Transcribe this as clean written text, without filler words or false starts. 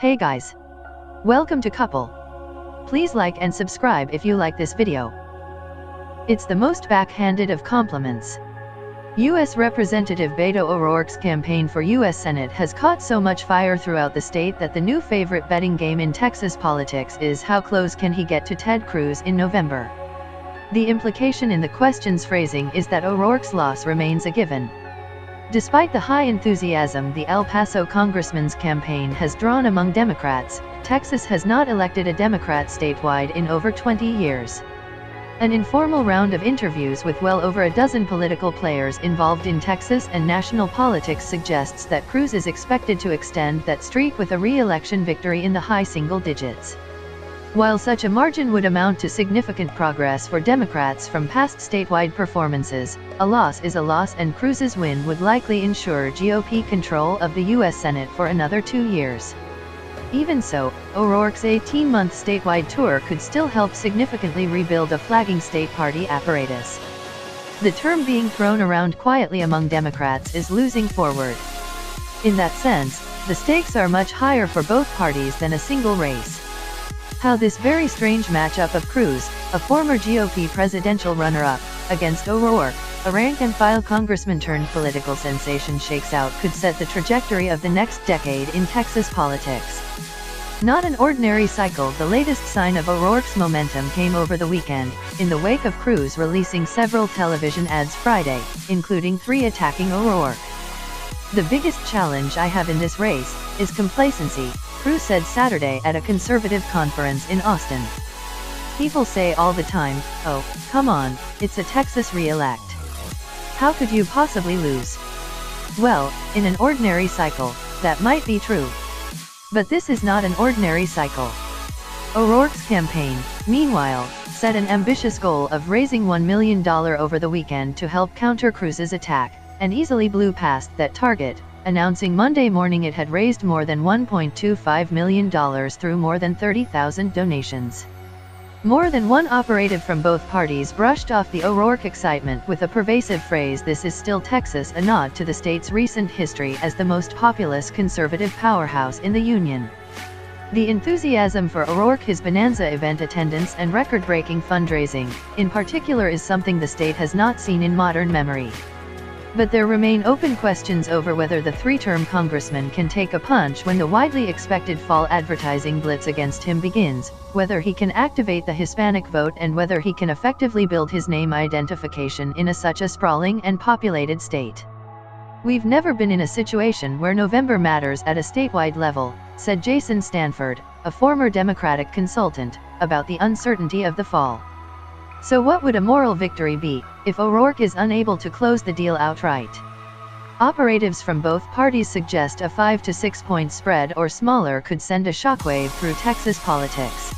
Hey guys! Welcome to Couple. Please like and subscribe if you like this video. It's the most backhanded of compliments. U.S. Representative Beto O'Rourke's campaign for U.S. Senate has caught so much fire throughout the state that the new favorite betting game in Texas politics is how close can he get to Ted Cruz in November. The implication in the question's phrasing is that O'Rourke's loss remains a given. Despite the high enthusiasm the El Paso congressman's campaign has drawn among Democrats, Texas has not elected a Democrat statewide in over 20 years. An informal round of interviews with well over a dozen political players involved in Texas and national politics suggests that Cruz is expected to extend that streak with a re-election victory in the high single digits. While such a margin would amount to significant progress for Democrats from past statewide performances, a loss is a loss, and Cruz's win would likely ensure GOP control of the U.S. Senate for another 2 years. Even so, O'Rourke's 18-month statewide tour could still help significantly rebuild a flagging state party apparatus. The term being thrown around quietly among Democrats is losing forward. In that sense, the stakes are much higher for both parties than a single race. How this very strange matchup of Cruz, a former GOP presidential runner-up, against O'Rourke, a rank-and-file congressman turned political sensation, shakes out could set the trajectory of the next decade in Texas politics. Not an ordinary cycle. The latest sign of O'Rourke's momentum came over the weekend, in the wake of Cruz releasing several television ads Friday, including 3 attacking O'Rourke. "The biggest challenge I have in this race is complacency," Cruz said Saturday at a conservative conference in Austin. "People say all the time, 'Oh, come on, it's a Texas re-elect. How could you possibly lose?' Well, in an ordinary cycle, that might be true. But this is not an ordinary cycle." O'Rourke's campaign, meanwhile, set an ambitious goal of raising $1 million over the weekend to help counter Cruz's attack, and easily blew past that target, announcing Monday morning it had raised more than $1.25 million through more than 30,000 donations. More than one operative from both parties brushed off the O'Rourke excitement with a pervasive phrase, "This is still Texas," a nod to the state's recent history as the most populous conservative powerhouse in the Union. The enthusiasm for O'Rourke, his bonanza event attendance and record-breaking fundraising, in particular, is something the state has not seen in modern memory. But there remain open questions over whether the 3-term congressman can take a punch when the widely expected fall advertising blitz against him begins, whether he can activate the Hispanic vote, and whether he can effectively build his name identification in such a sprawling and populated state. "We've never been in a situation where November matters at a statewide level," said Jason Stanford, a former Democratic consultant, about the uncertainty of the fall. So what would a moral victory be, if O'Rourke is unable to close the deal outright? Operatives from both parties suggest a 5 to 6 point spread or smaller could send a shockwave through Texas politics.